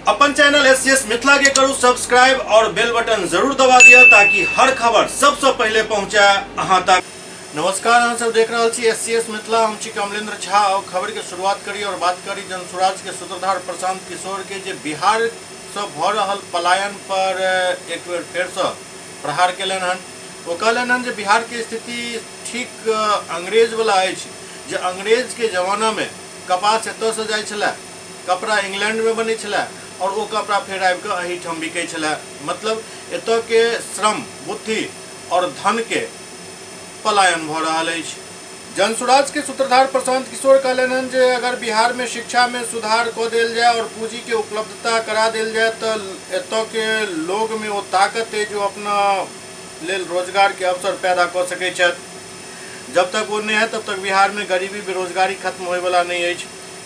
अपन channel SCS Mithila के करू subscribe और बेल बटन जरूर दबा दिया ताकि हर खबर सबसे पहले पहुंचे अहां तक। नमस्कार, हम सब देख रहे छी एससीएस मिथिला। हम छी कमलेंद्र झा और खबर के शुरुआत करी और बात करी जनसुराज के सूत्रधार प्रशांत किशोर के जे बिहार से भ रहल पलायन पर एक बेर फेर से प्रहार केलन हन। वो कहलन हन जे बिहार के स्थिति ठीक अंग्रेज वाला अछि, जे अंग्रेज के जमाना में कपास एतऽ से जाइ छलै, कपड़ा इंग्लैंड में बनै छलै और वो कपड़ा फेर आबि कऽ एहिठाम बिकै छलै। मतलब एतऽ के श्रम, बुद्धि और धन के पलायन भऽ रहल अछि। जनसुराज के सूत्रधार प्रशांत किशोर कहलन हन जे अगर बिहार में शिक्षा में सुधार कऽ देल जाए और पूंजी के उपलब्धता करा देल जाए तो एतऽ के लोग में वो ताकत है जो अपना लेल रोजगार के अवसर पैदा कर सकै छथि। जब तक वो नहीं है तब तक बिहार में गरीबी बेरोजगारी खत्म होए वाला नहीं है।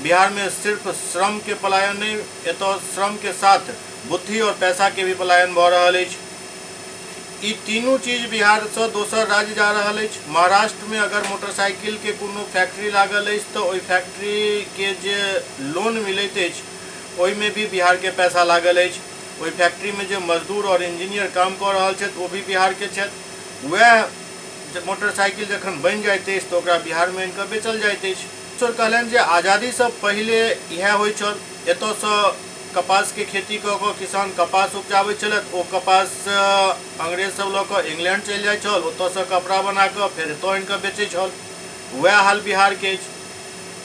बिहार में सिर्फ श्रम के पलायन नहीं, एतऽ श्रम के साथ बुद्धि और पैसा के भी पलायन भऽ रहल अछि। ई तीनों चीज बिहार से दोसर राज्य जा रहल अछि। महाराष्ट्र में अगर मोटरसाइकिल के कोनो फैक्ट्री लागल अछि तो ओई फैक्ट्री के जे लोन मिलैत अछि ओई में भी बिहार के पैसा लागल अछि। ओई फैक्ट्री में जो मजदूर और इंजीनियर काम कर रहल छथि वो भी बिहार के छथि। वह मोटरसाइकिल जखन बनि जाइत अछि तो ओकरा बिहार में इनका बेचल जाइत अछि। किशोर कहलन जे आज़ादी से पहले यह होइ छल, एतऽ से कपास के खेती कऽ कऽ किसान कपास उपजाबै छलथि। ओ कपास अंग्रेज सब लऽ कऽ इंग्लैंड चलि जाइ छल, ओतऽ से कपड़ा बना कऽ फेर एतऽ इनका बेचै छल। वएह हाल बिहार के अछि।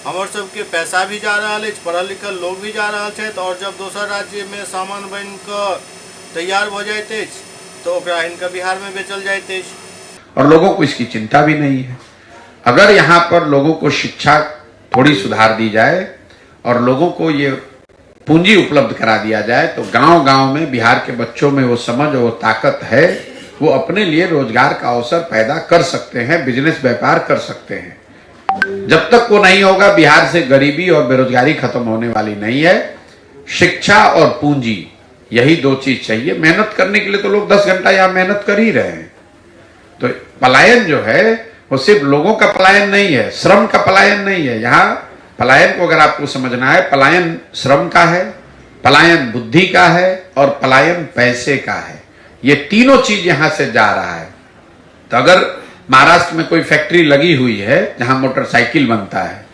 हमर सबके पैसा भी जा रहा है, पढ़ल लिखल लोग भी जा रहा है और जब दोसर राज्य में सामान बन कर तैयार हो जाते तो ओकरा इनका बिहार में बेचल जाते और लोगों को इसकी चिंता भी नहीं है। अगर यहाँ पर लोगों को शिक्षा थोड़ी सुधार दी जाए और लोगों को ये पूंजी उपलब्ध करा दिया जाए तो गांव-गांव में बिहार के बच्चों में वो समझ और वो ताकत है, वो अपने लिए रोजगार का अवसर पैदा कर सकते हैं, बिजनेस व्यापार कर सकते हैं। जब तक वो नहीं होगा बिहार से गरीबी और बेरोजगारी खत्म होने वाली नहीं है। शिक्षा और पूंजी, यही दो चीज चाहिए। मेहनत करने के लिए तो लोग 10 घंटा यहाँ मेहनत कर ही रहे हैं। तो पलायन जो है वो सिर्फ लोगों का पलायन नहीं है, श्रम का पलायन नहीं है। यहाँ पलायन को अगर आपको समझना है, पलायन श्रम का है, पलायन बुद्धि का है और पलायन पैसे का है। ये तीनों चीज यहां से जा रहा है। तो अगर महाराष्ट्र में कोई फैक्ट्री लगी हुई है जहां मोटरसाइकिल बनता है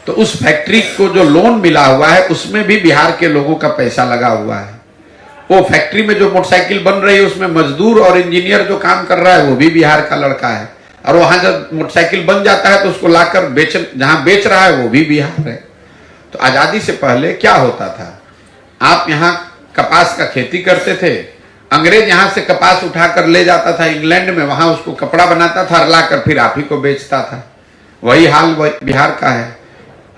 तो उस फैक्ट्री को जो लोन मिला हुआ है उसमें भी बिहार के लोगों का पैसा लगा हुआ है। वो फैक्ट्री में जो मोटरसाइकिल बन रही है उसमें मजदूर और इंजीनियर जो काम कर रहा है वो भी बिहार का लड़का है। और वहां जब मोटरसाइकिल बन जाता है तो उसको लाकर जहां बेच रहा है वो भी बिहार है। तो आजादी से पहले क्या होता था, आप यहाँ कपास का खेती करते थे, अंग्रेज यहाँ से कपास उठाकर ले जाता था इंग्लैंड में, वहां उसको कपड़ा बनाता था और लाकर फिर आप ही को बेचता था। वही हाल बिहार का है।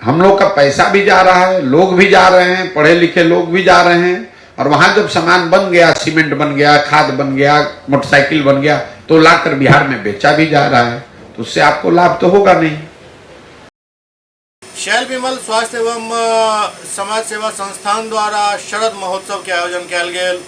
हम लोग का पैसा भी जा रहा है, लोग भी जा रहे हैं, पढ़े लिखे लोग भी जा रहे हैं और वहां जब सामान बन गया, सीमेंट बन गया, खाद बन गया, मोटरसाइकिल बन गया तो लाकर बिहार में बेचा भी जा रहा है। तो उससे आपको लाभ तो होगा नहीं। शैल विमल स्वास्थ्य एवं समाज सेवा संस्थान द्वारा शरद महोत्सव के आयोजन किया गेल।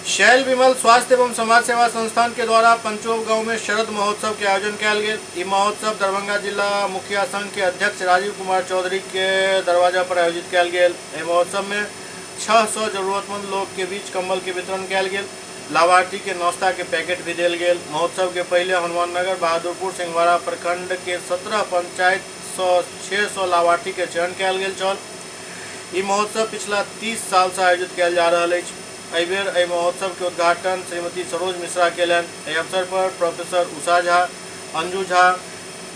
शैल विमल स्वास्थ्य एवं समाज सेवा संस्थान के द्वारा पंचोब गांव में शरद महोत्सव के आयोजन किया गेल। ये महोत्सव दरभंगा जिला मुखिया संघ के अध्यक्ष राजीव कुमार चौधरी के दरवाजा पर आयोजित किया गेल। इस महोत्सव में 600 जरूरतमंद लोग के बीच कंबल के वितरण किया गेल। लाभार्थी के नाश्ता के पैकेट भी दिल गेल। महोत्सव के पहले हनुमान नगर, बहादुरपुर, सिंहवाड़ा प्रखंड के 17 पंचायत 600 लाभार्थी के चयन किया गेल छल। ई महोत्सव पिछला 30 साल से आयोजित किया जा रहा है। एहि बेर एहि महोत्सव के उद्घाटन श्रीमती सरोज मिश्रा केलन। एहि अवसर पर प्रोफेसर उषा झा, अंजू झा,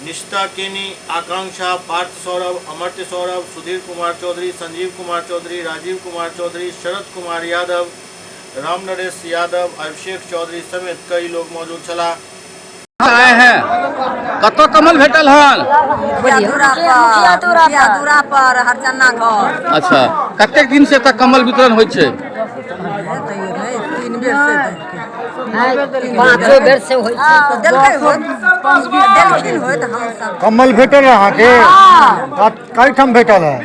निष्ठा केनी, आकांक्षा, पार्थ सौरभ, अमर्त्य सौरभ, सुधीर कुमार चौधरी, संजीव कुमार चौधरी, राजीव कुमार चौधरी, शरद कुमार यादव, राम नरेश यादव, अभिषेक चौधरी समेत कई लोग मौजूद छला। आए हैं कतो कमल भेटल हन दूरा पर हरचन्ना घर। अच्छा, कतेक दिन से तक कमल वितरण होइ छै? 3 बेर से 5 बेर से होइ छै। देलखिन होत हम सब कमल भेटल अहाँके? कई ठाम भेटल है?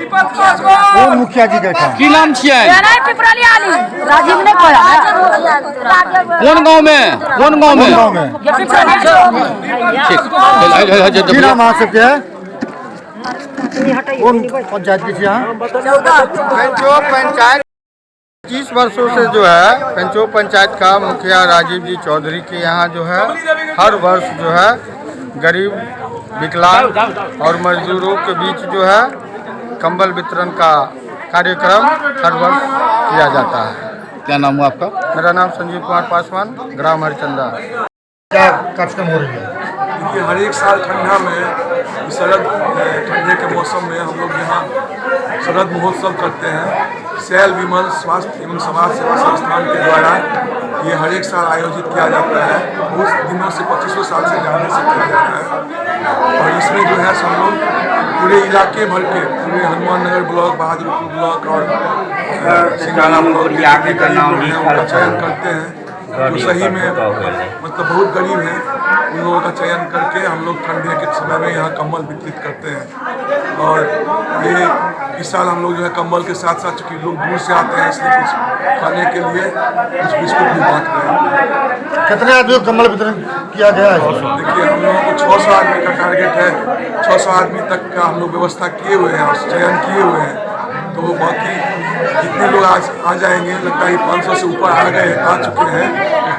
ओ मुखिया जी के ठाम। की नाम छियै? राजीव नहीं पड़ा। कौन गांव में? कौन गांव में? गाँव में। ठीक। की नाम अहाँ सबके? कौन पंचायत के छी अहाँ? 14 पंचायत 25 वर्षों से जो है पंचो पंचायत का मुखिया राजीव जी चौधरी के यहाँ जो है हर वर्ष जो है गरीब, विकलांग और मजदूरों के बीच जो है कंबल वितरण का कार्यक्रम हर वर्ष किया जाता है। क्या नाम हुआ आपका? मेरा नाम संजीव कुमार पासवान, ग्राम हरिचंदा। क्या कार्यक्रम हो रही है? देखिए, हर एक साल ठंडा में शरद ठंडे के मौसम में हम लोग यहाँ शरद महोत्सव करते हैं। सैल विमल स्वास्थ्य एवं समाज सेवा संस्थान के द्वारा ये हर एक साल आयोजित किया जाता है। बहुत दिनों से 25 साल से जाने से किया जाता है और इसमें जो है सब लोग पूरे इलाके भर के पूरे हनुमान नगर ब्लॉक, बहादुरपुर ब्लॉक और सिंगाला ब्लॉक का चयन करते हैं जो सही में मतलब बहुत गरीब हैं, उन लोगों का चयन करके हम लोग ठंडे के समय में यहाँ कंबल वितरित करते हैं। और ये इस साल हम लोग जो है कंबल के साथ साथ चूँकि लोग दूर से आते हैं इसलिए कुछ खाने के लिए कुछ बिस्कुट भी बांट रहे हैं। कितने आदमी को कंबल वितरण किया गया है? देखिए, हम लोगों को 600 आदमी का टारगेट है। 600 आदमी तक का हम लोग व्यवस्था किए हुए हैं और चयन किए हुए हैं। तो बाकी जितने लोग आज आ जाएंगे, लगता है 500 से ऊपर आ चुके हैं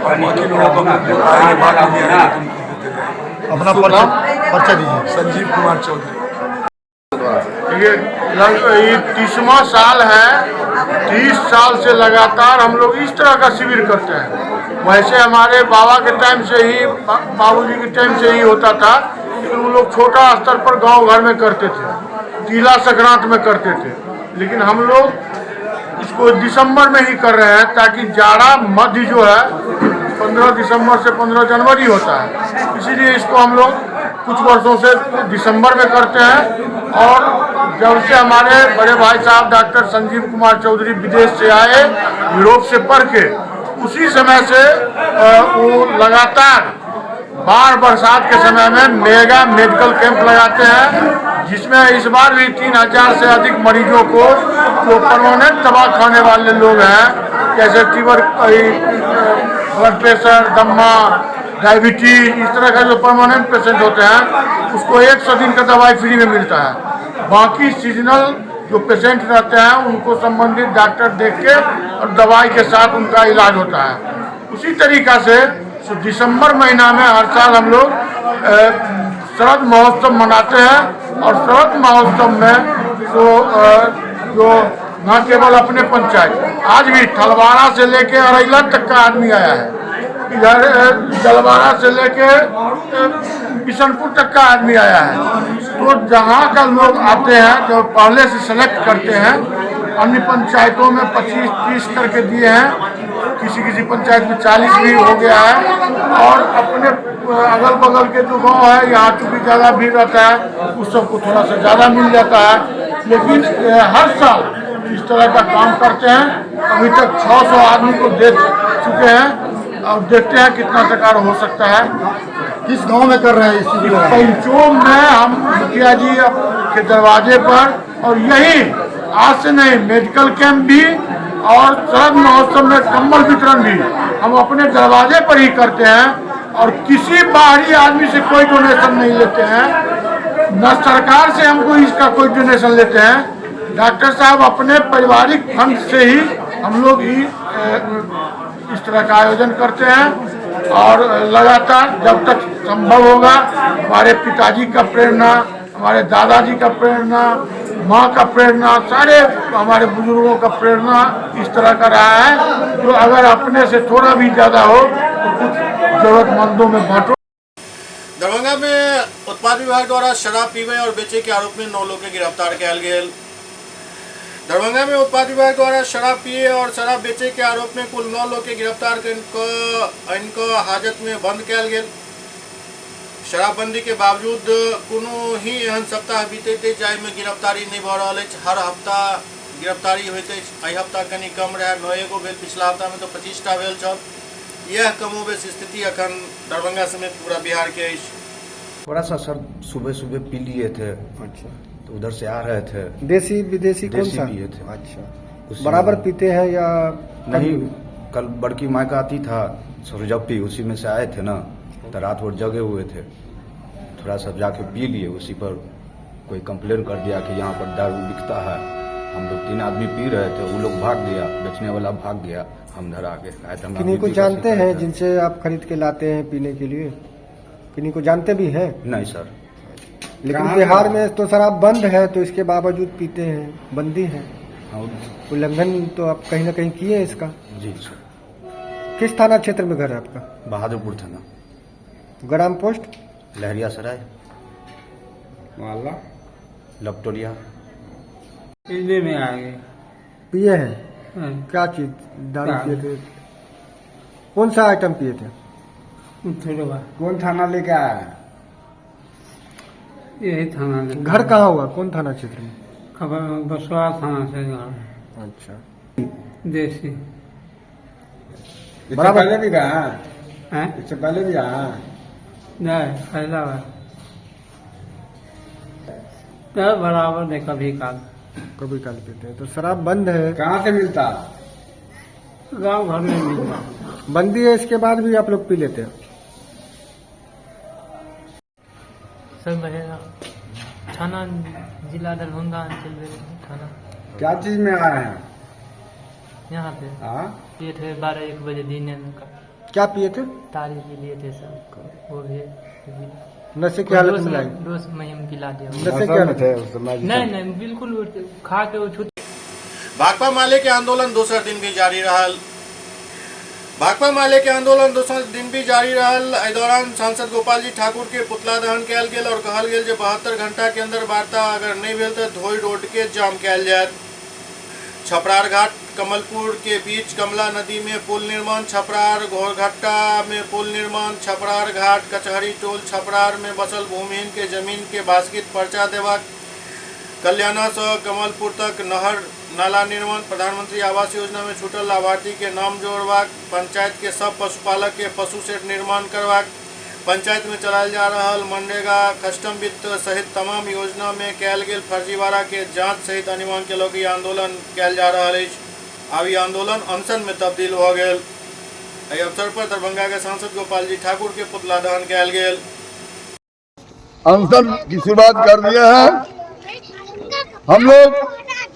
और बाकी लोगों को हम आएंगे बाद में आएंगे तो उनको देते जाएंगे। अपना परिचय दीजिए। संजीव कुमार चौधरी। ये 30वां साल है। 30 साल से लगातार हम लोग इस तरह का शिविर करते हैं। वैसे हमारे बाबा के टाइम से ही, बाबूजी के टाइम से ही होता था, लेकिन वो लोग छोटा स्तर पर गांव घर में करते थे, तीला संक्रांत में करते थे। लेकिन हम लोग इसको दिसंबर में ही कर रहे हैं ताकि जाड़ा मध्य जो है 15 दिसंबर से 15 जनवरी होता है, इसीलिए इसको हम लोग कुछ वर्षों से दिसंबर में करते हैं। और जब से हमारे बड़े भाई साहब डॉक्टर संजीव कुमार चौधरी विदेश से आए, यूरोप से पढ़ के, उसी समय से वो लगातार बाढ़ बरसात के समय में मेगा मेडिकल कैंप लगाते हैं, जिसमें इस बार भी 3000 से अधिक मरीजों को जो परमानेंट दवा खाने वाले लोग हैं, जैसे ब्लड प्रेशर, दमा, डायबिटीज, इस तरह का जो परमानेंट पेशेंट होते हैं उसको 100 दिन का दवाई फ्री में मिलता है। बाकी सीजनल जो पेशेंट रहते हैं उनको संबंधित डॉक्टर देख के और दवाई के साथ उनका इलाज होता है। उसी तरीका से दिसंबर महीना में हर साल हम लोग शरद महोत्सव मनाते हैं और शरद महोत्सव में जो न केवल अपने पंचायत, आज भी थलवाड़ा से लेके अरैला तक का आदमी आया है, इधर जलवाड़ा से लेके बिशनपुर तक का आदमी आया है। तो जहाँ का लोग आते हैं, जो पहले से सेलेक्ट करते हैं, अन्य पंचायतों में 25-30 करके दिए हैं, किसी पंचायत में 40 भी हो गया है। और अपने अगल बगल के जो गांव है, यहाँ चूँकि ज़्यादा भीड़ रहता है, उस सबको थोड़ा सा ज़्यादा मिल जाता है। लेकिन हर साल इस तरह का काम करते हैं। अभी तक 600 आदमी को दे चुके हैं और देखते हैं कितना प्रकार हो सकता है। किस गांव में कर रहे हैं इसी पंचों में हम मुखिया जी के दरवाजे पर, और यही आज से नहीं, मेडिकल कैंप भी और शरद महोत्सव में कंबल वितरण भी हम अपने दरवाजे पर ही करते हैं और किसी बाहरी आदमी से कोई डोनेशन नहीं लेते हैं, न सरकार से हमको इसका कोई डोनेशन लेते हैं। डॉक्टर साहब अपने पारिवारिक फंड से ही हम लोग ही इस तरह का आयोजन करते हैं और लगातार जब तक संभव होगा, हमारे पिताजी का प्रेरणा, हमारे दादाजी का प्रेरणा, माँ का प्रेरणा, सारे हमारे बुजुर्गों का प्रेरणा इस तरह का रहा है। जो अगर अपने से थोड़ा भी ज़्यादा हो तो कुछ जरूरतमंदों में बांटो। दरभंगा में उत्पाद विभाग द्वारा शराब पीवे और बेचे के आरोप में 9 लोग के गिरफ्तार किया गया। दरभंगा में उत्पाद विभाग द्वारा शराब पिए और शराब बेचे के आरोप में कुल 9 लोग के गिरफ्तार कर इनको हाजत में बंद किया गया। शराबबंदी के बावजूद कोनो ही एहन सप्ताह बीते जाय में गिरफ्तारी नहीं भ रहा है। हर हफ्ता गिरफ्तारी होते, एहि हफ्ता कनी कम रहे, 9 गो भेल, पिछला हफ्ता में तो 25टा भेल छल। यह कमोबेश स्थिति अखन दरभंगा समेत पूरा बिहार के। थोड़ा सा सर सुबह सुबह पी लिए थे। अच्छा। तो उधर से आ रहे थे। देसी विदेशी कौन सा पिए थे? अच्छा। बराबर पीते हैं या नहीं? कल बड़की माई का आती था सरजप्पी, उसी में से आए थे ना, तो रात भर जगे हुए थे, थोड़ा सा जाके पी लिए। उसी पर कोई कंप्लेन कर दिया कि यहाँ पर दारू बिकता है, हम लोग 3 आदमी पी रहे थे, वो लोग भाग गया, बेचने वाला भाग गया, हम घर आ गए। किन्हीं को जानते हैं जिनसे आप खरीद के लाते हैं पीने के लिए? किन्हीं को जानते भी हैं? नहीं सर। लेकिन बिहार में तो शराब बंद है, तो इसके बावजूद पीते हैं, बंदी है। उल्लंघन तो आप कहीं ना कहीं किए हैं इसका? जी सर। किस थाना क्षेत्र में घर है आपका? बहादुरपुर थाना। ग्राम पोस्ट? लहरिया सराय, मोहल्ला लपटोलिया। दिल्ली में आएंगे। पिए हैं? क्या चीज दारू पिए थे? कौन सा आइटम पिए थे? कौन थाना लेके आया? यही थाना में। घर कहाँ हुआ? कौन थाना क्षेत्र में? खबर बसवा थाना से घर। अच्छा। देसी। इससे पहले भी गया? हैं? इससे पहले भी गया? नहीं, पहला बार। तो बराबर नहीं, कभी काल। कभी काल पीते हैं। तो शराब बंद है, कहाँ से मिलता? गांव घर में मिलता। बंदी है, इसके बाद भी आप लोग पी लेते हैं? सब रहेगा थाना जिला दरभंगा अंचल थाना। क्या चीज में आए हैं यहाँ पे? हाँ? पिए थे 12-1 बजे दिन का। क्या पिए थे? तारी पी लिए थे सब, वो भी नशे की हालत में लाई? डोज महीम पिला दिया। नशे की हालत है उस समय? नहीं बिल्कुल खा के वो छुट्टी। भाकपा माले के आंदोलन दोसर दिन भी जारी रहल। भाकपा माले के आंदोलन दोसर दिन भी जारी रहल। एहि दौरान सांसद गोपाल जी ठाकुर के पुतला दहन कयल गेल और कहल गेल जे 72 घंटा के अंदर वार्ता अगर नहीं भेल तो धोई रोड के जाम कयल जायत। छपरार घाट कमलपुर के बीच कमला नदी में पुल निर्माण, छपरार घोरघट्टा में पुल निर्माण, छपरार घाट कचहरी टोल छपरार में बसल भूमिहीन के जमीन के बास्कित पर्चा देबाक, कल्याणा से कमलपुर तक नहर नाला निर्माण, प्रधानमंत्री आवास योजना में छूटल लाभार्थी के नाम जोड़बाक, पंचायत के सब पशुपालक के पशु शेड निर्माण करबाक, पंचायत में चलायल जा रहल मनरेगा कस्टम वित्त सहित तमाम योजना में कयल गेल फर्जीवाड़ा के जांच सहित अनुमान के लोग आंदोलन कयल जा रहल अछि। आब ई आंदोलन अनशन में तब्दील हो गेल। एहि अवसर पर दरभंगा के सांसद गोपाल जी ठाकुर के पुतला दहन कयल गेल। अनशन की शुरुआत कर दिए हैं। हम लोग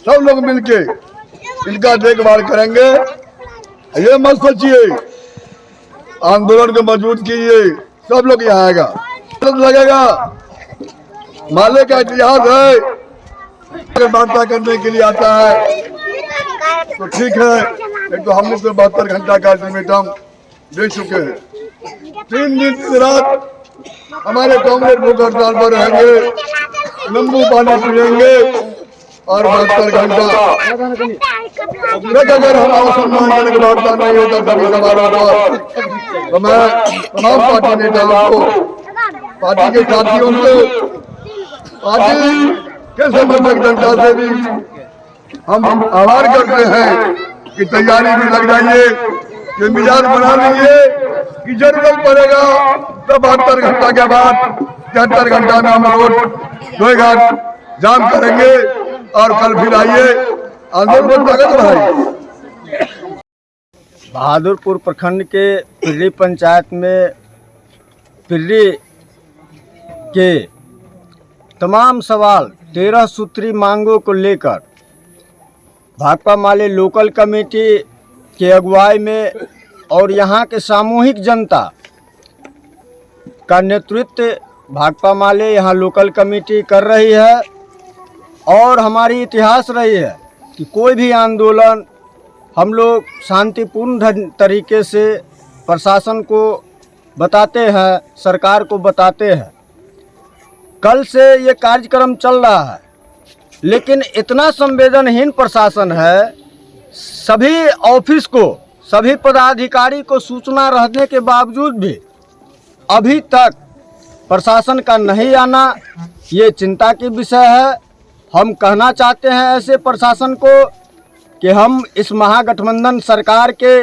सब लोग मिलके इनका देखभाल करेंगे। ये मत सोचिए, आंदोलन को मजबूत कीजिए, सब लोग यहाँ आएगा, लगेगा। माले का इतिहास है, अगर वार्ता करने के लिए आता है तो ठीक है। एक तो हमने तो 72 घंटा का अल्टीमेटम दे चुके हैं। 3 दिन की रात हमारे कांग्रेस लोग हड़ताल पर रहेंगे, नींबू पानी पिएंगे और 72 घंटा अगर हमारा सम्मानजनक वार्ता नहीं होता सभी सवालों पर तो मैं तमाम पार्टी नेताओं को, पार्टी के साथियों से, पार्टी के समर्थक जनता से भी हम आह्वान करते हैं कि तैयारी भी लग जाइए, कि मिजाज बना लीजिए कि जरूरत पड़ेगा तो 72 घंटा के बाद 73 घंटा में हम रोड धोएघाट जाम करेंगे और कल फिर आइए आंदोलन ताकत बढ़ाइए। बहादुरपुर प्रखंड के पिर्री पंचायत में पिर्री के तमाम सवाल 13 सूत्री मांगों को लेकर भाकपा माले लोकल कमेटी के अगुवाई में और यहाँ के सामूहिक जनता का नेतृत्व भाकपा माले यहाँ लोकल कमेटी कर रही है। और हमारी इतिहास रही है कि कोई भी आंदोलन हम लोग शांतिपूर्ण तरीके से प्रशासन को बताते हैं, सरकार को बताते हैं। कल से ये कार्यक्रम चल रहा है, लेकिन इतना संवेदनहीन प्रशासन है, सभी ऑफिस को, सभी पदाधिकारी को सूचना रहने के बावजूद भी अभी तक प्रशासन का नहीं आना ये चिंता की विषय है। हम कहना चाहते हैं ऐसे प्रशासन को कि हम इस महागठबंधन सरकार के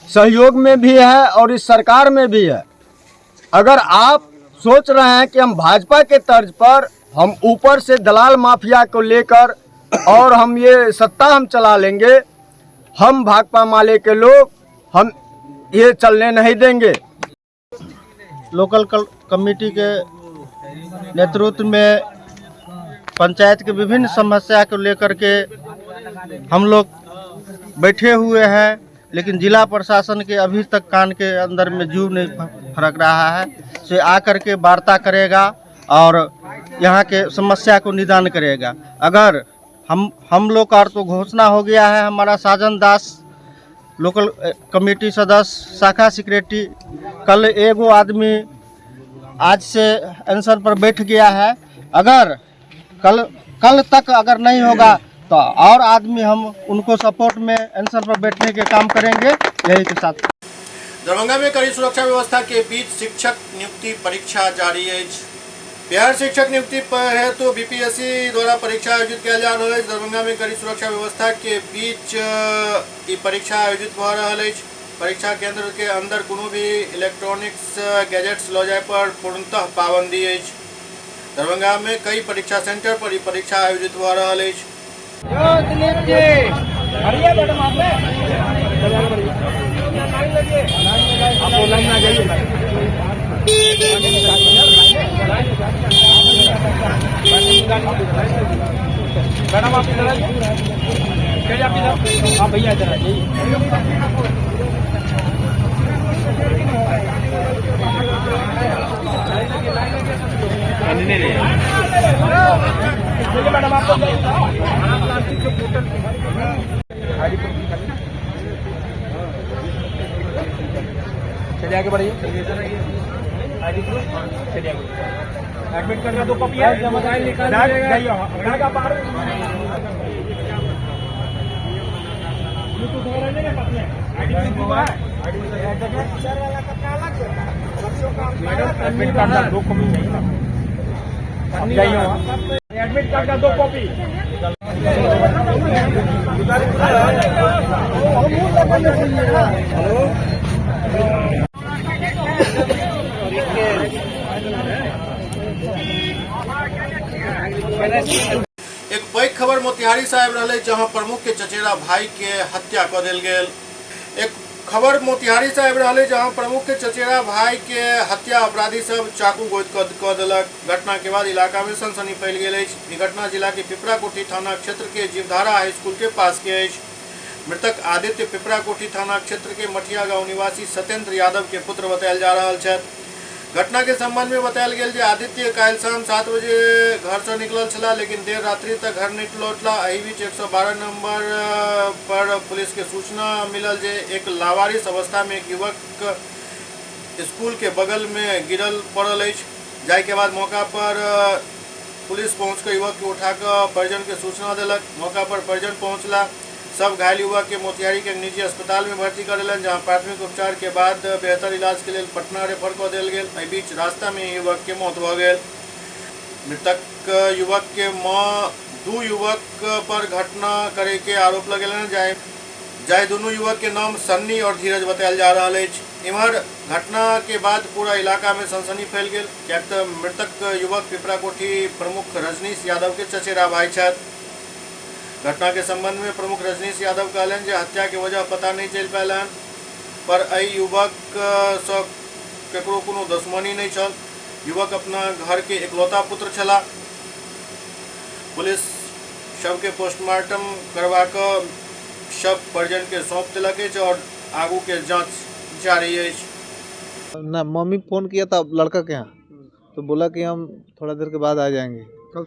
सहयोग में भी है और इस सरकार में भी है। अगर आप सोच रहे हैं कि हम भाजपा के तर्ज पर हम ऊपर से दलाल माफिया को लेकर और हम ये सत्ता हम चला लेंगे, हम भाकपा माले के लोग हम ये चलने नहीं देंगे। लोकल कमेटी के नेतृत्व में पंचायत के विभिन्न समस्या को लेकर के हम लोग बैठे हुए हैं, लेकिन जिला प्रशासन के अभी तक कान के अंदर में जूं नहीं फरक रहा है। से आकर के वार्ता करेगा और यहाँ के समस्या को निदान करेगा। अगर हम लोग का तो घोषणा हो गया है, हमारा साजन दास लोकल कमेटी सदस्य शाखा सेक्रेटरी, कल एगो आदमी आज से अनशन पर बैठ गया है। अगर कल तक अगर नहीं होगा तो और आदमी हम उनको सपोर्ट में अनशन पर बैठने के काम करेंगे। यही के साथ दरभंगा में कड़ी सुरक्षा व्यवस्था के बीच शिक्षक नियुक्ति परीक्षा जारी है। बिहार शिक्षक नियुक्ति पर है तो बीपीएससी द्वारा परीक्षा आयोजित किया जा रहा है। दरभंगा में कड़ी सुरक्षा व्यवस्था के बीच ई परीक्षा आयोजित हो रहा है। परीक्षा केंद्र के अंदर कोनो भी इलेक्ट्रॉनिक्स गैजेट्स लो जाए पर पूर्णतः पाबंदी है। दरभंगा में कई परीक्षा सेंटर पर ई परीक्षा आयोजित हो रहा है। मैडम आप इधर आप भैया इधर मैडम आप चलिए आगे बढ़िए। चलिए एडमिट कार्ड का 2 कॉपी है, मोबाइल निकाल जाइए बाहर। एडमिट कार्ड का 2 कॉपी चाहिए ना, जाइए एडमिट कार्ड का 2 कॉपी। एक पैघ खबर मोतिहारी से आबि रहल अछि, जहां प्रमुख के चचेरा भाई के हत्या कऽ देल गेल। एक खबर मोतिहारी से आबि रहल अछि, जहां प्रमुख के चचेरा भाई के हत्या अपराधी सब चाकू गोद कऽ देलक। घटना के बाद इलाका में सनसनी फैल गेल अछि। ई घटना जिला के पिपराकोठी थाना क्षेत्र के जीवधारा हाई स्कूल के पास के अछि। मृतक आदित्य पिपराकोठी थाना क्षेत्र के मठिया गांव निवासी सत्येंद्र यादव के पुत्र बतायल जा रहल छथि। घटना के संबंध में बतायल गेल जे आदित्य काल्हि शाम 7 बजे घर से निकलल छला, लेकिन देर रात्रि तक घर नहीं लौटला। एहि बीच 112 नंबर पर पुलिस के सूचना मिलल जे एक लावारिस अवस्था में एक युवक स्कूल के बगल में गिरल पड़ल अछि। जाय के बाद मौका पर पुलिस पहुंचकर युवक के उठाकर परिजन के सूचना देलक। मौका पर परिजन पहुंचला। सब घायल युवक के मोतिहारी के निजी अस्पताल में भर्ती करेलन, जहां प्राथमिक उपचार के बाद बेहतर इलाज के लिए पटना रेफर कर दिया गेल। एहि बीच रास्ता में युवक के मौत भ गेल। मृतक युवक के मां 2 युवक पर घटना करे के आरोप लगेलन, जाय दोनों युवक के नाम सन्नी और धीरज बतायल जा रहा है। इमहर घटना के बाद पूरा इलाका में सनसनी फैल गेल, कियाक तऽ मृतक युवक पिपराकोठी प्रमुख रजनीश यादव के चचेरा भाई छथि। घटना के संबंध में प्रमुख रजनीश यादव कहलन जे हत्या के वजह पता नहीं चल पायलन, पर एहि युवक से केकरो कोनो दुश्मनी नहीं छल। युवक अपना घर के इकलौता पुत्र छला। पुलिस शव के पोस्टमार्टम करवा कर शव परिजन के सौंप देलक अछि और आगू के जांच जारी है। ना मम्मी फोन किया था लड़का के यहाँ, तो बोला कि हम थोड़ा देर के बाद आ जाएंगे। कल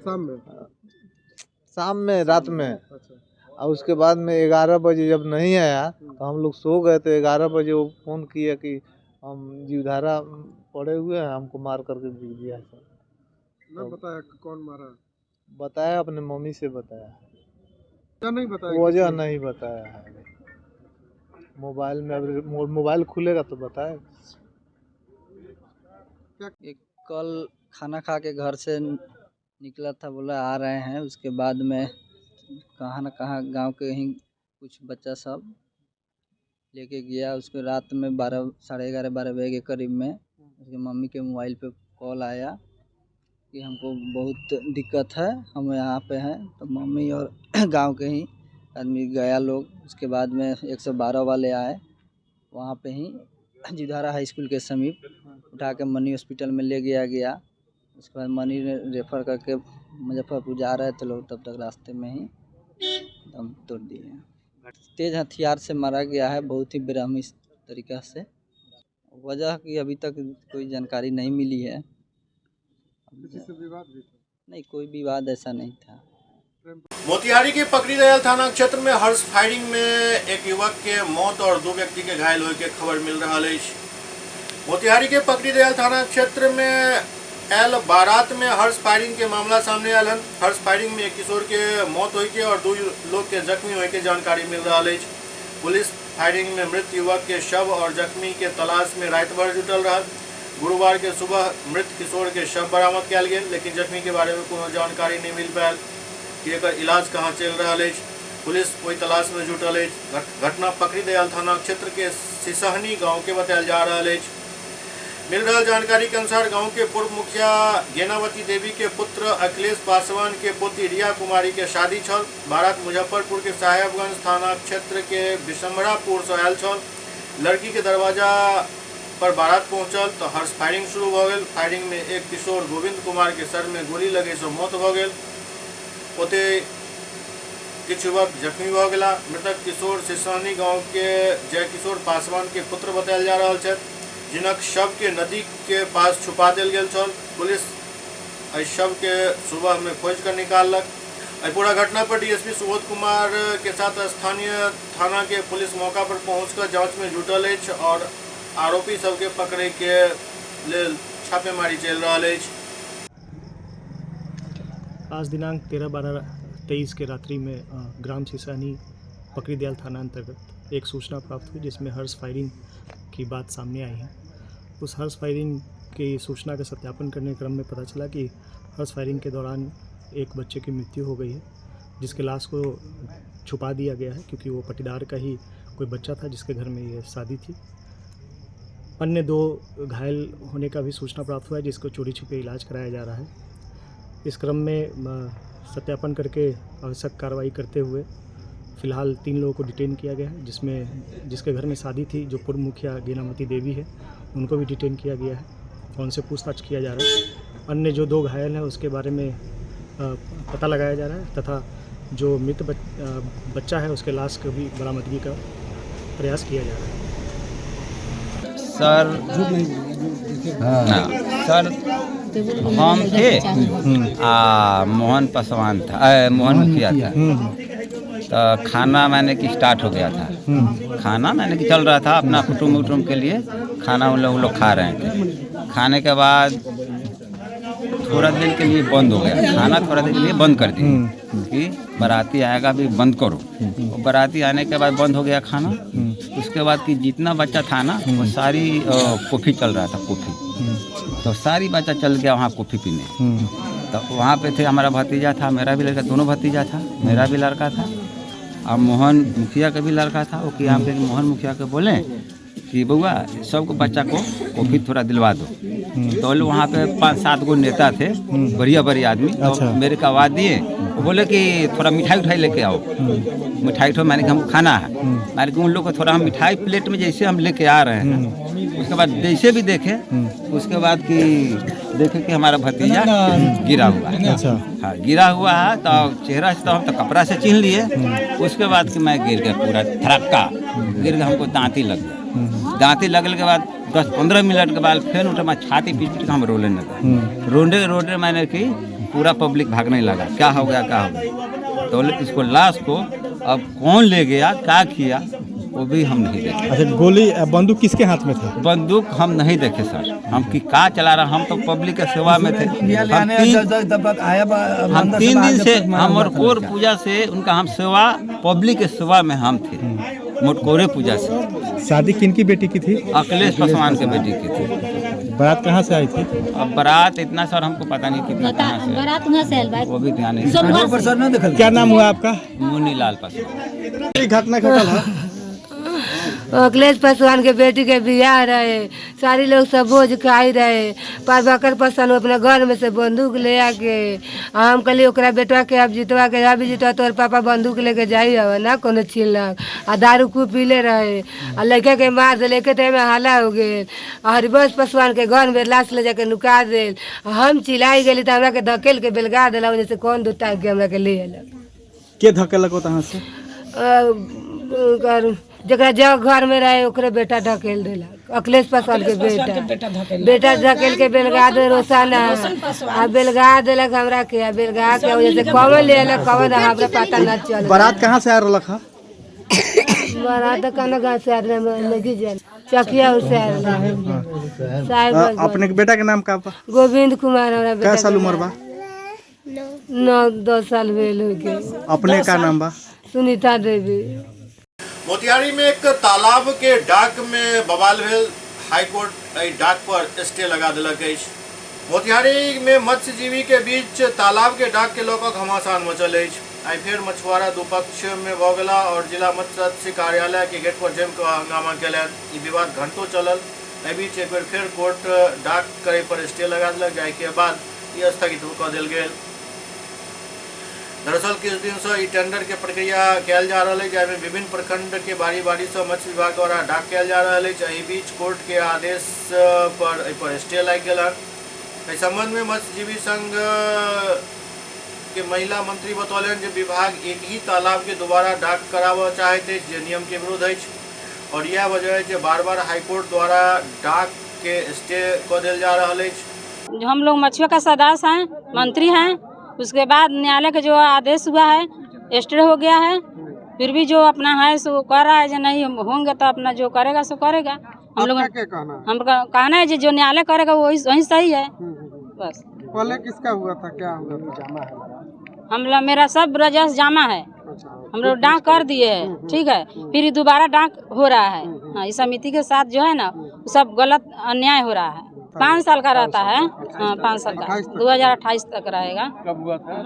शाम में रात में। और उसके बाद में 11 बजे जब नहीं आया तो हम लोग सो गए। तो 11 बजे वो फ़ोन किया कि हम जीवधारा पड़े हुए हैं, हमको मार करके गिर दिया। न बताया कौन मारा? बताया अपने मम्मी से बताया, क्या नहीं बताया? वजह नहीं बताया है। मोबाइल में अगर मोबाइल खुलेगा तो बताए। कल खाना खा के घर से निकला था, बोला आ रहे हैं। उसके बाद में कहाँ न कहाँ गांव के ही कुछ बच्चा सब लेके गया। उसके रात में 12 साढ़े 11 12 बजे के करीब में उसके मम्मी के मोबाइल पे कॉल आया कि हमको बहुत दिक्कत है, हम यहाँ पे हैं। तो मम्मी और गांव के ही आदमी गया लोग। उसके बाद में 112 वाले आए, वहाँ पे ही जीवधारा हाई स्कूल के समीप उठा के मनी हॉस्पिटल में ले गया। उसके बाद मनी ने रेफ़र करके मुजफ्फरपुर जा रहे थे लोग, तब तक रास्ते में ही दम तोड़ दिए हैं। तेज हथियार से मारा गया है, बहुत ही बेरहमी तरीका से। वजह की अभी तक कोई जानकारी नहीं मिली है। नहीं, कोई विवाद ऐसा नहीं था। मोतिहारी के पकड़ी दयाल थाना क्षेत्र में हर्ष फायरिंग में एक युवक के मौत और 2 व्यक्ति के घायल होने के खबर मिल रहा है। मोतिहारी के पकड़ी दयाल थाना क्षेत्र में एल बारात में हर्ष फायरिंग के मामला सामने आयल है। हर्ष फायरिंग में एक किशोर के मौत हुई के और 2 लोग के जख्मी होने के जानकारी मिल रहा है। पुलिस फायरिंग में मृत युवक के शव और जख्मी के तलाश में रात भर जुटल रहा। गुरुवार के सुबह मृत किशोर के शव बरामद किया गया, लेकिन जख्मी के बारे में कोई जानकारी नहीं मिल पायल कि एकर इलाज कहाँ चल रहा है। पुलिस कोई तलाश में जुटल है। घटना पकड़ी दयाल थाना क्षेत्र के सिसहनी गांव के बतायल जा रहा है। मिल रहा जानकारी के अनुसार गांव के पूर्व मुखिया गेनावती देवी के पुत्र अखिलेश पासवान के पोती रिया कुमारी के शादी छल। बारात मुजफ्फरपुर के साहेबगंज थाना क्षेत्र के बिशम्भरापुर से आयल छल। लड़की के दरवाजा पर बारात पहुंचल तो हर्ष फायरिंग शुरू हो गई। फायरिंग में एक किशोर गोविंद कुमार के सर में गोली लगे से मौत हो गई। ओते किछु युवक जख्मी हो गया। मृतक किशोर सिसहनी गांव के जय किशोर पासवान के पुत्र बतायल जा रहा है, जिनक शव के नदी के पास छुपा दिल गया छल। पुलिस शव के सुबह में खोज कर निकालक। पूरा घटना पर डीएसपी सुबोध कुमार के साथ स्थानीय थाना के पुलिस मौका पर पहुंचकर जांच में जुटल है और आरोपी सबके पकड़े के लेल छापेमारी चल रहा है। आज दिनांक 13/12/23 के रात्रि में ग्राम सिसहनी पकड़ी दयाल थाना अंतर्गत एक सूचना प्राप्त हुई, जिसमें हर्ष फायरिंग की बात सामने आई है। उस हर्ष फायरिंग की सूचना का सत्यापन करने के क्रम में पता चला कि हर्ष फायरिंग के दौरान एक बच्चे की मृत्यु हो गई है, जिसके लाश को छुपा दिया गया है क्योंकि वो पटीदार का ही कोई बच्चा था जिसके घर में ये शादी थी। अन्य 2 घायल होने का भी सूचना प्राप्त हुआ है, जिसको चोरी छिपे इलाज कराया जा रहा है। इस क्रम में सत्यापन करके आवश्यक कार्रवाई करते हुए फ़िलहाल 3 लोगों को डिटेन किया गया है, जिसके घर में शादी थी, जो पूर्व मुखिया गेनावती देवी है, उनको भी डिटेन किया गया है और उनसे पूछताछ किया जा रहा है। अन्य जो 2 घायल हैं उसके बारे में पता लगाया जा रहा है तथा जो मृत बच्चा है उसके लाश को भी बरामदगी का प्रयास किया जा रहा है। सर सर हम थे मोहन पासवान था, मोहन मुखिया था। तो खाना मैंने कि स्टार्ट हो गया था। खाना मैंने कि चल रहा था अपना कुटुम्ब के लिए। खाना उन लोग खा रहे थे। खाने के बाद थोड़ा देर के लिए बंद हो गया खाना, थोड़ा देर के लिए बंद कर दिए कि बाराती आएगा भी बंद करो। और बाराती आने के बाद बंद हो गया खाना। उसके बाद कि जितना बच्चा था ना वो सारी कॉफ़ी चल रहा था, कॉफ़ी। तो सारी बच्चा चल गया वहाँ कॉफ़ी पीने। तो वहाँ पे थे हमारा भतीजा था, मेरा भी लड़का, दोनों भतीजा था, मेरा भी लड़का था और मोहन मुखिया का भी लड़का था। वो कि यहाँ पे मोहन मुखिया के बोले कि बउआ सबको बच्चा को कॉफ़ी थोड़ा दिलवा दो। तो वहाँ पे 5-7 गो नेता थे, बढ़िया बढ़िया आदमी। तो मेरे को आवाज़ दिए, बोले कि थोड़ा मिठाई लेके आओ। मिठाई तो मैंने कि हमको खाना है। मैंने कि उन लोग को थोड़ा हम मिठाई प्लेट में जैसे हम लेके आ रहे हैं, उसके बाद जैसे भी देखे, उसके बाद कि देखे कि हमारा भतीजा गिरा हुआ है। हाँ, गिरा हुआ है। तो चेहरा से तो हम तो कपड़ा से चिन्ह लिए। उसके बाद कि मैं गिर गया, पूरा धड़क्का गिर गया, हमको दांती लग गया। दांती लगने के बाद 10-15 मिनट के बाद फिर उठा, मैं छाती पीट के हम रोने लगा। रोने मैंने कि पूरा पब्लिक भागने लगा, क्या हो गया। तो इसको लाश को अब कौन ले गया, क्या किया, वो भी हम नहीं देखे। अच्छा, गोली बंदूक किसके हाथ में था? बंदूक हम नहीं देखे सर। हम कि क्या चला रहा, हम तो पब्लिक के सेवा में थे। हम 3 दिन से हम मोटकोर पूजा से उनका हम सेवा, पब्लिक के सेवा में हम थे, मोटकोरे पूजा से। शादी किनकी बेटी की थी? अखिलेश पासवान के बेटी की थी। बारात कहाँ से आई थी? अब बारात इतना सर हमको पता नहीं कितना कहाँ से, बारात वहाँ से आयल, वो भी ध्यान नहीं। क्या नाम हुआ आपका? मुनीलाल पासवान। घटना घटल है अखिलेश पासवान के बेटी के बियाह रहे, सारी लोग सब भोज खाई रहे। प्रभाकर पासवान अपने घर में से बंदूक ले आके हम कहली ओकरा बेटवा के अब जितवा के, अभी जितवा तोर पापा बंदूक लेके जाई हवे ना कोनो छीनलक। आ दारू खूब पीले रहे आ लड़के के मार दिले के टाइम में हाला हो गए। हरिवंश पासवान के घर में लाश ले जाके नुका दिल। हम चिल्लाई गेली तो हमरा के धकेल के बेलगा दिला, जैसे कौन दूता के हमरा के ले अयलक। के धकेलक तहाँ से? जरा जग घर में रहे ओकरे बेटा ढकेल देलक, अखिलेश पासवान के बेटा ढकेल के बेलगा दे रोसाना आ बेलगा देलक हमरा के, आ बेलगा के वजह से कौन ले आलक कौन हमरा पता ना चल। बारात कहाँ से आ रहलक है? बारात कौन गाँव से आ रहे लगी जाए चकिया से आ रहे। अपने के बेटा के नाम का? गोविंद कुमार। हमरा बेटा क्या साल उम्र बा? 9-10 साल भेल हो गए। अपने का नाम बा? सुनीता देवी। मोतिहारी में एक तालाब के डाक में बवाल भेल, हाईकोर्ट एहि डाक पर स्टे लगा दिलक अछि। मोतिहारी में मत्स्यजीवी के बीच तालाब के डाक के लऽ कऽ घमासान मचल अछि। आई फेर मछुआरा दुपक्ष में भऽ गेला और जिला मत्स्य कार्यालय के गेट पर जम कऽ हंगामा केलनि। ई विवाद घंटों चलल। एहि बीच एक बेर फेर कोर्ट डाक करे पर स्टे लगा दिलक, जाहि के बाद ई स्थगित कऽ देल गेल। दरअसल किछ दिन से ई टेंडर के प्रक्रिया कयल जा रहल है, जाहिमे विभिन्न प्रखंड के बारी बारी से मत्स्य विभाग द्वारा डाक कयल जा रहल है। एहि बीच कोर्ट के आदेश पर स्टे लागि गेल। एहि संबंध में मत्स्यजीवी संघ के महिला मंत्री बतौलन जे विभाग एक ही तालाब के दोबारा डाक कराबऽ चाहैत अछि, जे नियम के विरुद्ध अछि, और यह वजह है जो बार बार हाईकोर्ट द्वारा डाक के स्टे कऽ देल जा रहल अछि। जो हम लोग मछुआ का सदस्य हैं, मंत्री हैं, उसके बाद न्यायालय का जो आदेश हुआ है स्टे हो गया है, फिर भी जो अपना है सो कर रहा है, जो नहीं होंगे तो अपना जो करेगा सो करेगा। हम लोग कहना है जो न्यायालय करेगा वही सही है बस। पहले किसका हुआ था, क्या हुआ था? जामा है हम लोग, मेरा सब रजस जामा है, हम लोग डाक कर दिए है, ठीक है, फिर दोबारा डाक हो रहा है। हाँ, इस समिति के साथ जो है ना सब गलत अन्याय हो रहा है। 5 साल का रहता है। हाँ, 5 साल का 2028 तक रहेगा। कब हुआ था?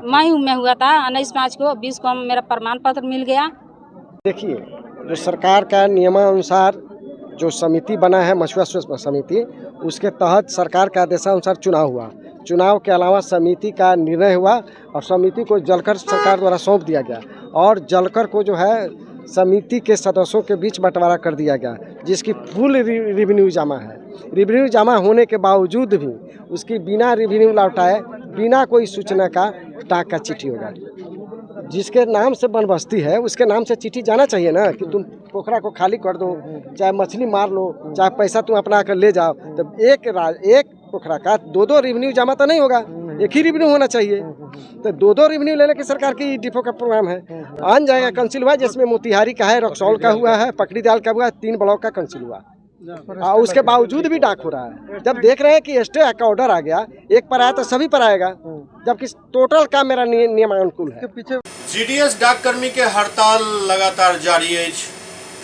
मई में हुआ था 19/5 को। 20 को मेरा प्रमाण पत्र मिल गया। देखिए, जो सरकार का नियमानुसार जो समिति बना है मछुआ समिति, उसके तहत सरकार के आदेशानुसार चुनाव हुआ। चुनाव के अलावा समिति का निर्णय हुआ और समिति को जलकर सरकार द्वारा सौंप दिया गया, और जलकर को जो है समिति के सदस्यों के बीच बंटवारा कर दिया गया, जिसकी फुल रेवेन्यू जमा है। रेवेन्यू जमा होने के बावजूद भी उसकी बिना रेवेन्यू लौटाए, बिना कोई सूचना का डाक का चिट्ठी होगा। जिसके नाम से बनबस्ती है उसके नाम से चिट्ठी जाना चाहिए ना, कि तुम पोखरा को खाली कर दो, चाहे मछली मार लो, चाहे पैसा तुम अपना कर ले जाओ। तब एक पोखरा का 2 रेवेन्यू जमा तो नहीं होगा, एक ही रेवेन्यू होना चाहिए। तो 2 रेवेन्यू लेने की सरकार की डिपो का प्रोग्राम है। आन जाएगा कंसिल हुआ, जिसमें मोतिहारी का है, रक्सौल का हुआ है, पकड़ी दाल का हुआ है, 3 ब्लॉक का कंसिल हुआ, और उसके बावजूद भी डाक हो रहा है। जब देख रहे हैं कि स्टे का ऑर्डर आ गया, एक पर आया तो सभी पर आएगा, जबकि टोटल का मेरा नियमानुकूल है। जीडीएस डाककर्मी के हड़ताल लगातार जारी अछि।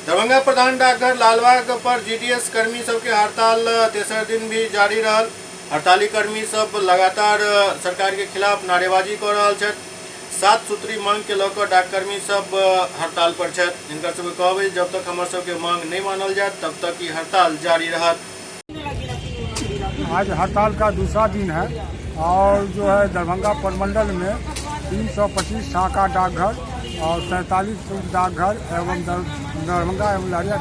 दरभंगा प्रधान डाकघर लालबाग पर जीडीएस कर्मी सबके हड़ताल तेसर दिन भी जारी रहल। हड़ताली कर्मी सब लगातार सरकार के खिलाफ नारेबाजी कर रहल छथि। 7 सूत्री मांग के लऽ कऽ डाककर्मी सब हड़ताल पर छथि। हिनकर सबके कहबै जब तक हमर सबके मांग नहीं मानल जाए तब तक ई हड़ताल जारी रहत। आज हड़ताल का दूसरा दिन है और जो है दरभंगा प्रमंडल में 325 शाखा डाकघर और 47 डाकघर एवं दरभंगा एवं लहरिया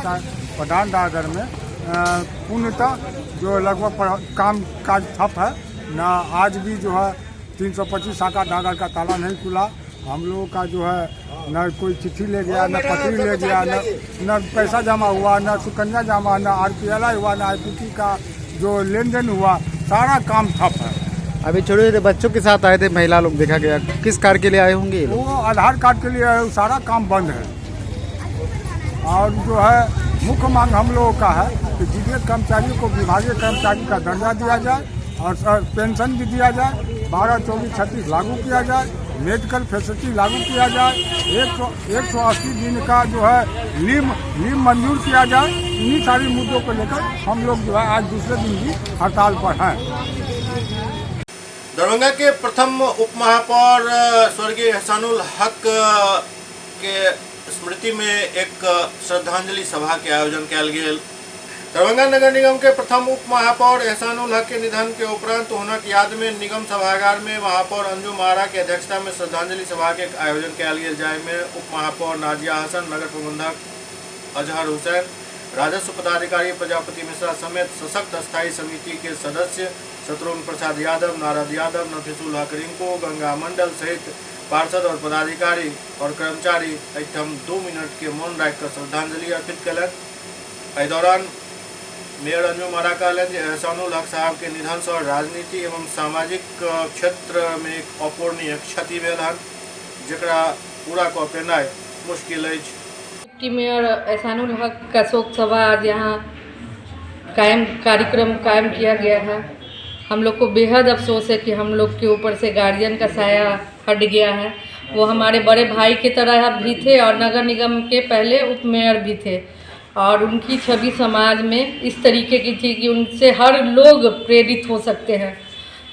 प्रधान डाकघर में पूर्णतः जो लगभग काम काज ठप है। ना आज भी जो है 325 शाखा डाकघर का ताला नहीं खुला। हम लोगों का जो है न कोई चिट्ठी ले गया, न पत्री ले गया, न पैसा जमा हुआ, न सुकन्या जमा, न RPLI हुआ, न IPT का जो लेन देन हुआ, सारा काम ठप है। अभी छोटे छोटे बच्चों के साथ आए थे महिला लोग, देखा गया। किस कार्य के लिए आए होंगे? वो आधार कार्ड के लिए आए, सारा काम बंद है। और जो है मुख्य मांग हम लोगों का है कि जीडीएस कर्मचारियों को विभागीय कर्मचारी का दर्जा दिया जाए और पेंशन भी दिया जाए, 12, 24, 36 लागू किया जाए, मेडिकल फैसिलिटी लागू किया जाए, 180 दिन का जो है लीव मंजूर किया जाए। इन्हीं सारी मुद्दों को लेकर हम लोग जो है आज दूसरे दिन भी हड़ताल पर हैं। दरभंगा के प्रथम उप महापौर स्वर्गीय एहसानुल हक के स्मृति में एक श्रद्धांजलि सभा के आयोजन कयल गेल। दरभंगा नगर निगम के प्रथम उप महापौर एहसानुल हक के निधन के उपरांत हुनक याद में निगम सभागार में महापौर अंजुम आरा के अध्यक्षता में श्रद्धांजलि सभा के आयोजन कयल गेल, जाहिमे उप महापौर नाजिया हसन, नगर प्रबंधक अजहर हुसैन, राजस्व पदाधिकारी प्रजापति मिश्रा समेत सशक्त स्थायी समिति के सदस्य शत्रुघ्न प्रसाद यादव, नारद यादव, नफीसुल हक रिंको, गंगा मंडल सहित पार्षद और पदाधिकारी और कर्मचारी एहिठाम 2 मिनट के मौन राखि कऽ श्रद्धांजलि अर्पित कयलनि। एहि दौरान मेयर अंजू मारा कहलनि जे एहसानुल हक साहब के निधन से राजनीति एवं सामाजिक क्षेत्र में एक अपूरणीय क्षति भेल हन, जेकरा पूरा कऽ पेनाइ मुश्किल अछि। डिप्टी मेयर एहसानुल हक का शोक सभा आज यहाँ कार्यक्रम कायम किया गया है। हम लोग को बेहद अफसोस है कि हम लोग के ऊपर से गार्जियन का साया हट गया है। वो हमारे बड़े भाई की तरह भी थे और नगर निगम के पहले उप मेयर भी थे और उनकी छवि समाज में इस तरीके की थी कि उनसे हर लोग प्रेरित हो सकते हैं।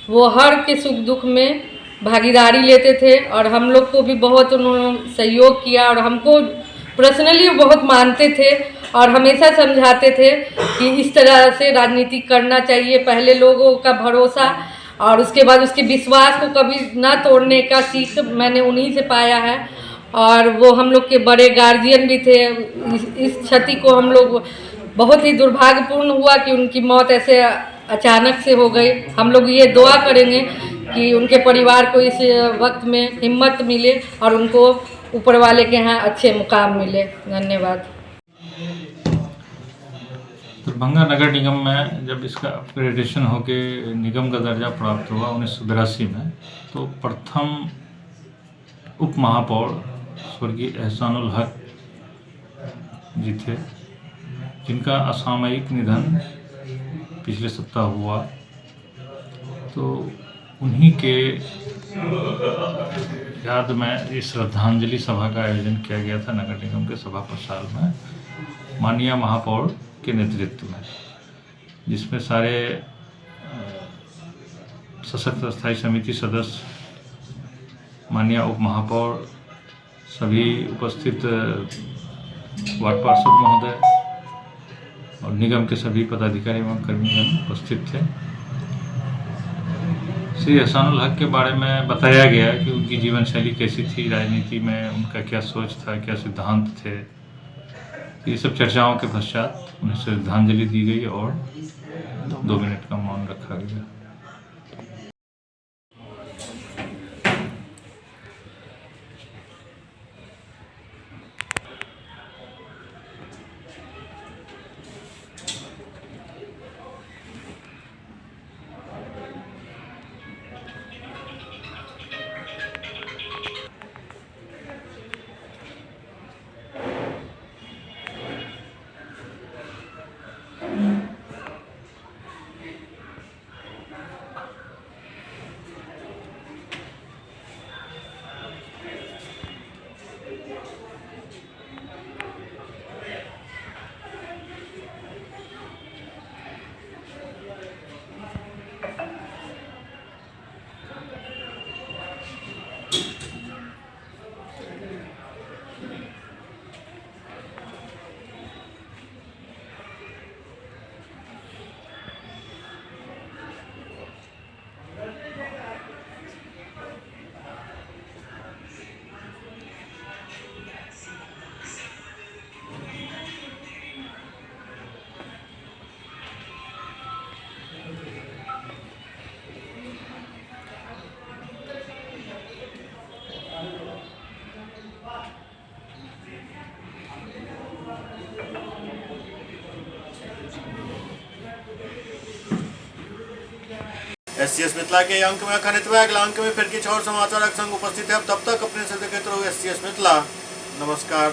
वो हर के सुख दुख में भागीदारी लेते थे और हम लोग को भी बहुत उन्होंने सहयोग किया और हमको पर्सनली बहुत मानते थे और हमेशा समझाते थे कि इस तरह से राजनीति करना चाहिए। पहले लोगों का भरोसा और उसके बाद उसके विश्वास को कभी ना तोड़ने का सीख मैंने उन्हीं से पाया है और वो हम लोग के बड़े गार्जियन भी थे। इस क्षति को हम लोग बहुत ही दुर्भाग्यपूर्ण हुआ कि उनकी मौत ऐसे अचानक से हो गई। हम लोग ये दुआ करेंगे कि उनके परिवार को इस वक्त में हिम्मत मिले और उनको ऊपर वाले के यहाँ अच्छे मुकाम मिले। धन्यवाद। दरभंगा नगर निगम में जब इसका अपग्रेडेशन होके निगम का दर्जा प्राप्त हुआ 1982 में, तो प्रथम उप महापौर स्वर्गीय एहसानुल हक जी थे, जिनका असामयिक निधन पिछले सप्ताह हुआ। तो उन्हीं के याद में इस श्रद्धांजलि सभा का आयोजन किया गया था नगर निगम के सभा प्रसाल में, माननीय महापौर के नेतृत्व में, जिसमें सारे सशक्त स्थायी समिति सदस्य, माननीय उप महापौर, सभी उपस्थित वार्ड पार्षद महोदय और निगम के सभी पदाधिकारी एवं कर्मीगण उपस्थित थे। श्री एहसानुल हक के बारे में बताया गया कि उनकी जीवन शैली कैसी थी, राजनीति में उनका क्या सोच था, क्या सिद्धांत थे। ये सब चर्चाओं के पश्चात उन्हें श्रद्धांजलि दी गई और 2 मिनट का मौन रखा गया। SCS मिथिला के अंक में अखन एतबे, अगला अंक में फिर किछु और समाचारक संग उपस्थित है। तब तक अपने से देखते रहो SCS मिथिला। नमस्कार।